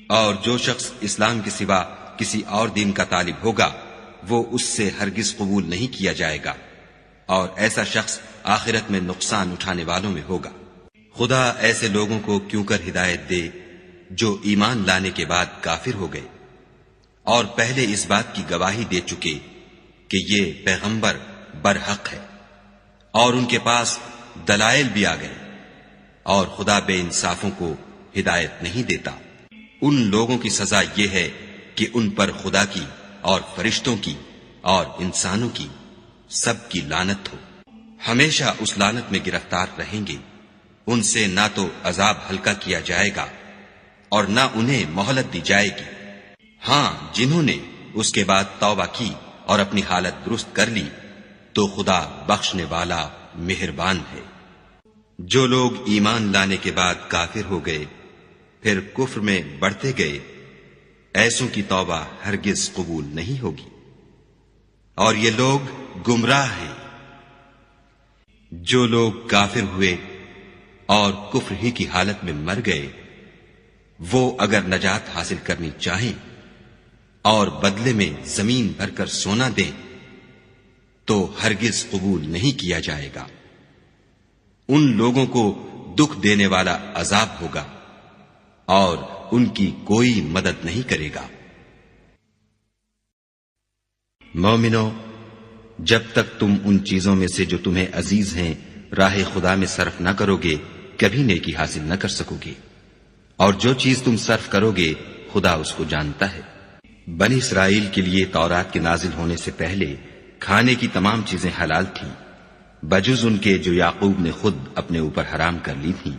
اور جو شخص اسلام کے سوا کسی اور دین کا طالب ہوگا وہ اس سے ہرگز قبول نہیں کیا جائے گا، اور ایسا شخص آخرت میں نقصان اٹھانے والوں میں ہوگا۔ خدا ایسے لوگوں کو کیوں کر ہدایت دے جو ایمان لانے کے بعد کافر ہو گئے اور پہلے اس بات کی گواہی دے چکے کہ یہ پیغمبر برحق ہے، اور ان کے پاس دلائل بھی آ گئے، اور خدا بے انصافوں کو ہدایت نہیں دیتا۔ ان لوگوں کی سزا یہ ہے کہ ان پر خدا کی اور فرشتوں کی اور انسانوں کی سب کی لعنت ہو، ہمیشہ اس لعنت میں گرفتار رہیں گے۔ ان سے نہ تو عذاب ہلکا کیا جائے گا اور نہ انہیں مہلت دی جائے گی۔ ہاں، جنہوں نے اس کے بعد توبہ کی اور اپنی حالت درست کر لی تو خدا بخشنے والا مہربان ہے۔ جو لوگ ایمان لانے کے بعد کافر ہو گئے پھر کفر میں بڑھتے گئے، ایسوں کی توبہ ہرگز قبول نہیں ہوگی، اور یہ لوگ گمراہ ہیں۔ جو لوگ کافر ہوئے اور کفر ہی کی حالت میں مر گئے، وہ اگر نجات حاصل کرنی چاہیں اور بدلے میں زمین بھر کر سونا دیں تو ہرگز قبول نہیں کیا جائے گا۔ ان لوگوں کو دکھ دینے والا عذاب ہوگا اور ان کی کوئی مدد نہیں کرے گا۔ مومنو، جب تک تم ان چیزوں میں سے جو تمہیں عزیز ہیں راہ خدا میں صرف نہ کرو گے کبھی نیکی حاصل نہ کر سکو گے، اور جو چیز تم صرف کرو گے خدا اس کو جانتا ہے۔ بنی اسرائیل کے لیے تورات کے نازل ہونے سے پہلے کھانے کی تمام چیزیں حلال تھیں بجز ان کے جو یعقوب نے خود اپنے اوپر حرام کر لی تھیں۔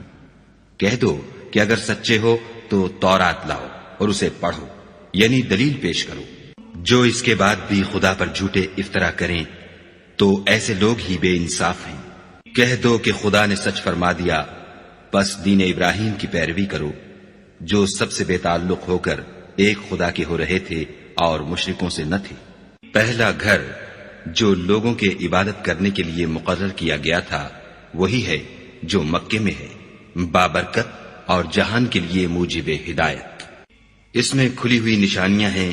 کہہ دو کہ اگر سچے ہو تو تورات لاؤ اور اسے پڑھو، یعنی دلیل پیش کرو۔ جو اس کے بعد بھی خدا پر جھوٹے افطرا کریں تو ایسے لوگ ہی بے انصاف ہیں۔ کہہ دو کہ خدا نے سچ فرما دیا، پس دین ابراہیم کی پیروی کرو، جو سب سے بے تعلق ہو کر ایک خدا کے ہو رہے تھے اور مشرکوں سے نہ تھے۔ پہلا گھر جو لوگوں کے عبادت کرنے کے لیے مقرر کیا گیا تھا وہی ہے جو مکے میں ہے، بابرکت اور جہان کے لیے موجب ہدایت۔ اس میں کھلی ہوئی نشانیاں ہیں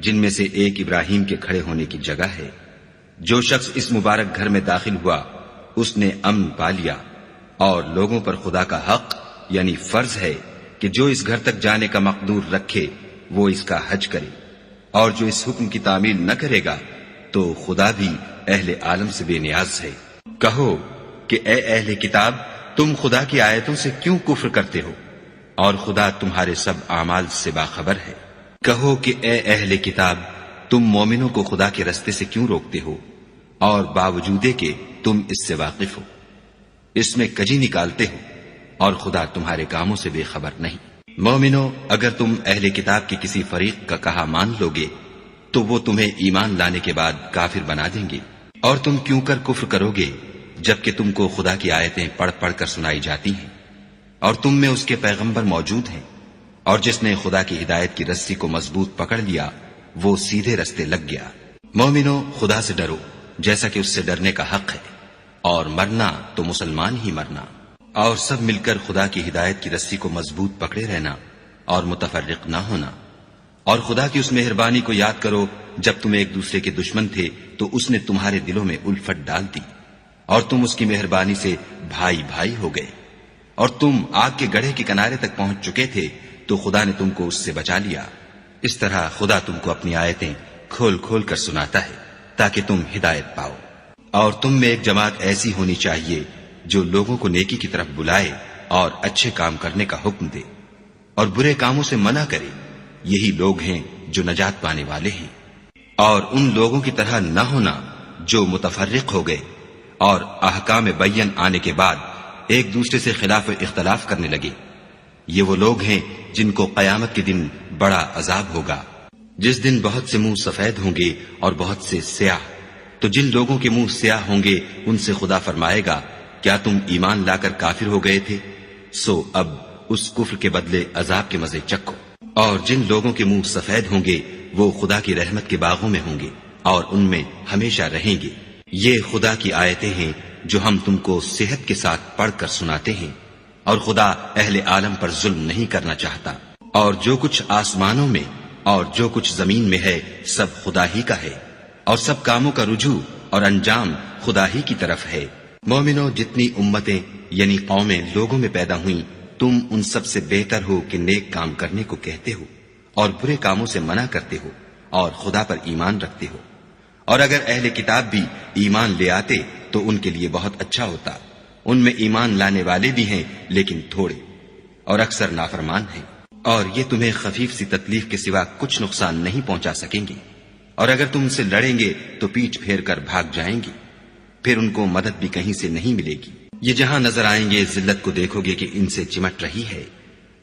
جن میں سے ایک ابراہیم کے کھڑے ہونے کی جگہ ہے۔ جو شخص اس مبارک گھر میں داخل ہوا اس نے امن پا لیا، اور لوگوں پر خدا کا حق یعنی فرض ہے کہ جو اس گھر تک جانے کا مقدور رکھے وہ اس کا حج کرے، اور جو اس حکم کی تعمیل نہ کرے گا تو خدا بھی اہل عالم سے بے نیاز ہے۔ کہو کہ اے اہل کتاب، تم خدا کی آیتوں سے کیوں کفر کرتے ہو اور خدا تمہارے سب اعمال سے باخبر ہے۔ کہو کہ اے اہل کتاب، تم مومنوں کو خدا کے رستے سے کیوں روکتے ہو اور باوجود کہ تم اس سے واقف ہو، اس میں کجی نکالتے ہو اور خدا تمہارے کاموں سے بے خبر نہیں۔ مومنو، اگر تم اہل کتاب کے کسی فریق کا کہا مان لو گے تو وہ تمہیں ایمان لانے کے بعد کافر بنا دیں گے، اور تم کیوں کر کفر کرو گے جبکہ تم کو خدا کی آیتیں پڑھ پڑھ کر سنائی جاتی ہیں اور تم میں اس کے پیغمبر موجود ہیں، اور جس نے خدا کی ہدایت کی رسی کو مضبوط پکڑ لیا وہ سیدھے رستے لگ گیا۔ مومنو، خدا سے ڈرو جیسا کہ اس سے ڈرنے کا حق ہے، اور مرنا تو مسلمان ہی مرنا، اور سب مل کر خدا کی ہدایت کی رسی کو مضبوط پکڑے رہنا اور متفرق نہ ہونا۔ اور خدا کی اس مہربانی کو یاد کرو جب تم ایک دوسرے کے دشمن تھے تو اس نے تمہارے دلوں میں الفت ڈال دی، اور تم اس کی مہربانی سے بھائی بھائی ہو گئے، اور تم آگ کے گڑھے کے کنارے تک پہنچ چکے تھے تو خدا نے تم کو اس سے بچا لیا۔ اس طرح خدا تم کو اپنی آیتیں کھول کھول کر سناتا ہے تاکہ تم ہدایت پاؤ۔ اور تم میں ایک جماعت ایسی ہونی چاہیے جو لوگوں کو نیکی کی طرف بلائے اور اچھے کام کرنے کا حکم دے اور برے کاموں سے منع کرے، یہی لوگ ہیں جو نجات پانے والے ہیں۔ اور ان لوگوں کی طرح نہ ہونا جو متفرق ہو گئے اور احکام بین آنے کے بعد ایک دوسرے سے خلاف اختلاف کرنے لگے۔ یہ وہ لوگ ہیں جن کو قیامت کے دن بڑا عذاب ہوگا، جس دن بہت سے منہ سفید ہوں گے اور بہت سے سیاہ۔ تو جن لوگوں کے منہ سیاہ ہوں گے ان سے خدا فرمائے گا، کیا تم ایمان لا کر کافر ہو گئے تھے؟ سو اب اس کفر کے بدلے عذاب کے مزے چکھو۔ اور جن لوگوں کے منہ سفید ہوں گے وہ خدا کی رحمت کے باغوں میں ہوں گے اور ان میں ہمیشہ رہیں گے۔ یہ خدا کی آیتیں ہیں جو ہم تم کو صحت کے ساتھ پڑھ کر سناتے ہیں، اور خدا اہل عالم پر ظلم نہیں کرنا چاہتا۔ اور جو کچھ آسمانوں میں اور جو کچھ زمین میں ہے سب خدا ہی کا ہے، اور سب کاموں کا رجوع اور انجام خدا ہی کی طرف ہے۔ مومنوں، جتنی امتیں یعنی قومیں لوگوں میں پیدا ہوئیں، تم ان سب سے بہتر ہو کہ نیک کام کرنے کو کہتے ہو اور برے کاموں سے منع کرتے ہو اور خدا پر ایمان رکھتے ہو۔ اور اگر اہل کتاب بھی ایمان لے آتے تو ان کے لیے بہت اچھا ہوتا، ان میں ایمان لانے والے بھی ہیں لیکن تھوڑے، اور اکثر نافرمان ہیں، اور یہ تمہیں خفیف سی تکلیف کے سوا کچھ نقصان نہیں پہنچا سکیں گے، اور اگر تم سے لڑیں گے تو پیٹھ پھیر کر بھاگ جائیں گے، پھر ان کو مدد بھی کہیں سے نہیں ملے گی۔ یہ جہاں نظر آئیں گے ذلت کو دیکھو گے کہ ان سے چمٹ رہی ہے،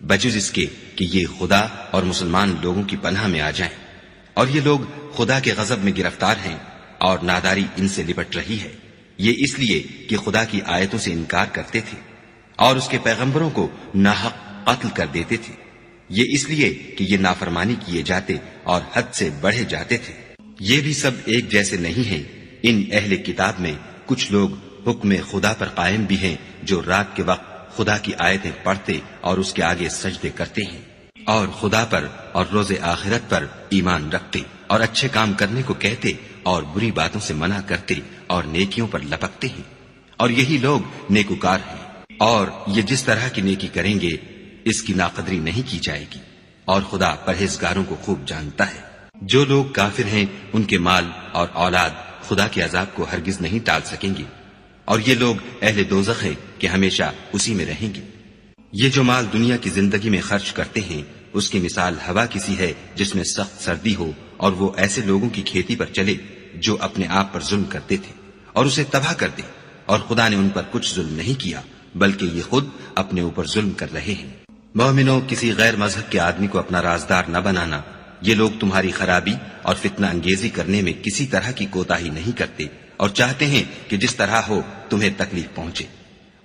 بجز اس کے کہ یہ خدا اور مسلمان لوگوں کی پناہ میں آ جائیں، اور یہ لوگ خدا کے غضب میں گرفتار ہیں اور ناداری ان سے لپٹ رہی ہے۔ یہ اس لیے کہ خدا کی آیتوں سے انکار کرتے تھے اور اس کے پیغمبروں کو ناحق قتل کر دیتے تھے، یہ اس لیے کہ یہ نافرمانی کیے جاتے اور حد سے بڑھے جاتے تھے۔ یہ بھی سب ایک جیسے نہیں ہیں، ان اہل کتاب میں کچھ لوگ حکم خدا پر قائم بھی ہیں، جو رات کے وقت خدا کی آیتیں پڑھتے اور اس کے آگے سجدے کرتے ہیں، اور خدا پر اور روز آخرت پر ایمان رکھتے اور اچھے کام کرنے کو کہتے اور بری باتوں سے منع کرتے اور نیکیوں پر لپکتے ہیں، اور یہی لوگ نیکوکار ہیں۔ اور یہ جس طرح کی نیکی کریں گے اس کی ناقدری نہیں کی جائے گی، اور خدا پرہیزگاروں کو خوب جانتا ہے۔ جو لوگ کافر ہیں ان کے مال اور اولاد خدا کے عذاب کو ہرگز نہیں ٹال سکیں گے، اور یہ لوگ اہل دوزخ ہیں کہ ہمیشہ اسی میں رہیں گے۔ یہ جو مال دنیا کی زندگی میں خرچ کرتے ہیں اس کی مثال ہوا کسی ہے جس میں سخت سردی ہو اور وہ ایسے لوگوں کی کھیتی پر چلے جو اپنے آپ پر ظلم کرتے تھے اور اسے تباہ کر دے، اور خدا نے ان پر کچھ ظلم نہیں کیا بلکہ یہ خود اپنے اوپر ظلم کر رہے ہیں۔ مومنوں، کسی غیر مذہب کے آدمی کو اپنا رازدار نہ بنانا، یہ لوگ تمہاری خرابی اور فتنہ انگیزی کرنے میں کسی طرح کی کوتاہی نہیں کرتے اور چاہتے ہیں کہ جس طرح ہو تمہیں تکلیف پہنچے۔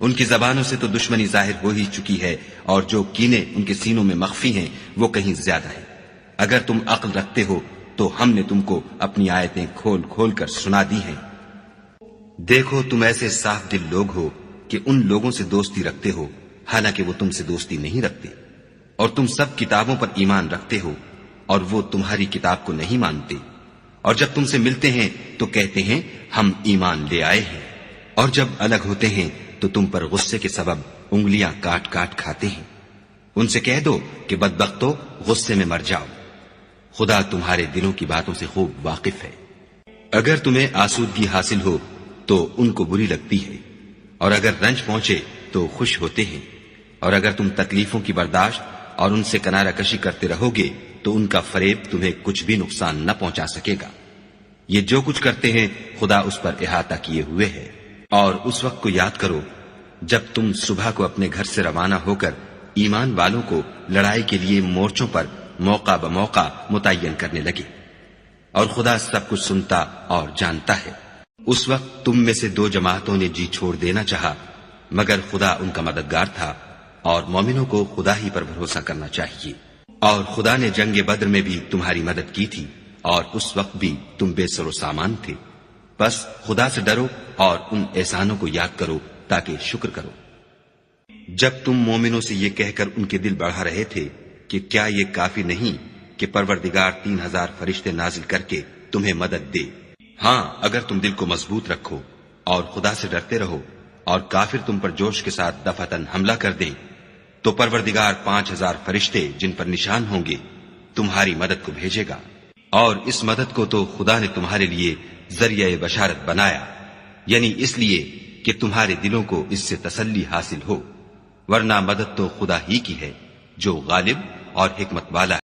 ان کی زبانوں سے تو دشمنی ظاہر ہو ہی چکی ہے، اور جو کینے ان کے سینوں میں مخفی ہیں وہ کہیں زیادہ ہیں۔ اگر تم عقل رکھتے ہو تو ہم نے تم کو اپنی آیتیں کھول کھول کر سنا دی ہیں۔ دیکھو، تم ایسے صاف دل لوگ ہو کہ ان لوگوں سے دوستی رکھتے ہو حالانکہ وہ تم سے دوستی نہیں رکھتے، اور تم سب کتابوں پر ایمان رکھتے ہو اور وہ تمہاری کتاب کو نہیں مانتے، اور جب تم سے ملتے ہیں تو کہتے ہیں ہم ایمان لے آئے ہیں، اور جب الگ ہوتے ہیں تو تم پر غصے کے سبب انگلیاں کاٹ کاٹ کھاتے ہیں۔ ان سے کہہ دو کہ بدبختو، غصے میں مر جاؤ، خدا تمہارے دلوں کی باتوں سے خوب واقف ہے۔ اگر تمہیں آسودگی حاصل ہو تو ان کو بری لگتی ہے، اور اگر رنج پہنچے تو خوش ہوتے ہیں، اور اگر تم تکلیفوں کی برداشت اور ان سے کنارہ کشی کرتے رہو گے تو ان کا فریب تمہیں کچھ بھی نقصان نہ پہنچا سکے گا۔ یہ جو کچھ کرتے ہیں خدا اس پر احاطہ کیے ہوئے ہے۔ اور اس وقت کو یاد کرو جب تم صبح کو اپنے گھر سے روانہ ہو کر ایمان والوں کو لڑائی کے لیے مورچوں پر موقع بموقع متعین کرنے لگے، اور خدا سب کچھ سنتا اور جانتا ہے۔ اس وقت تم میں سے دو جماعتوں نے جی چھوڑ دینا چاہا، مگر خدا ان کا مددگار تھا، اور مومنوں کو خدا ہی پر بھروسہ کرنا چاہیے۔ اور خدا نے جنگ بدر میں بھی تمہاری مدد کی تھی، اور اس وقت بھی تم بے سر و سامان تھے۔ بس خدا سے ڈرو اور ان احسانوں کو یاد کرو تاکہ شکر کرو۔ جب تم مومنوں سے یہ کہہ کر ان کے دل بڑھا رہے تھے کہ کیا یہ کافی نہیں کہ پروردگار 3000 فرشتے نازل کر کے تمہیں مدد دے؟ ہاں، اگر تم دل کو مضبوط رکھو اور خدا سے ڈرتے رہو اور کافر تم پر جوش کے ساتھ دفعتاً حملہ کر دیں تو پروردگار 5000 فرشتے جن پر نشان ہوں گے تمہاری مدد کو بھیجے گا، اور اس مدد کو تو خدا نے تمہارے لیے ذریعہ بشارت بنایا، یعنی اس لیے کہ تمہارے دلوں کو اس سے تسلی حاصل ہو، ورنہ مدد تو خدا ہی کی ہے جو غالب اور حکمت والا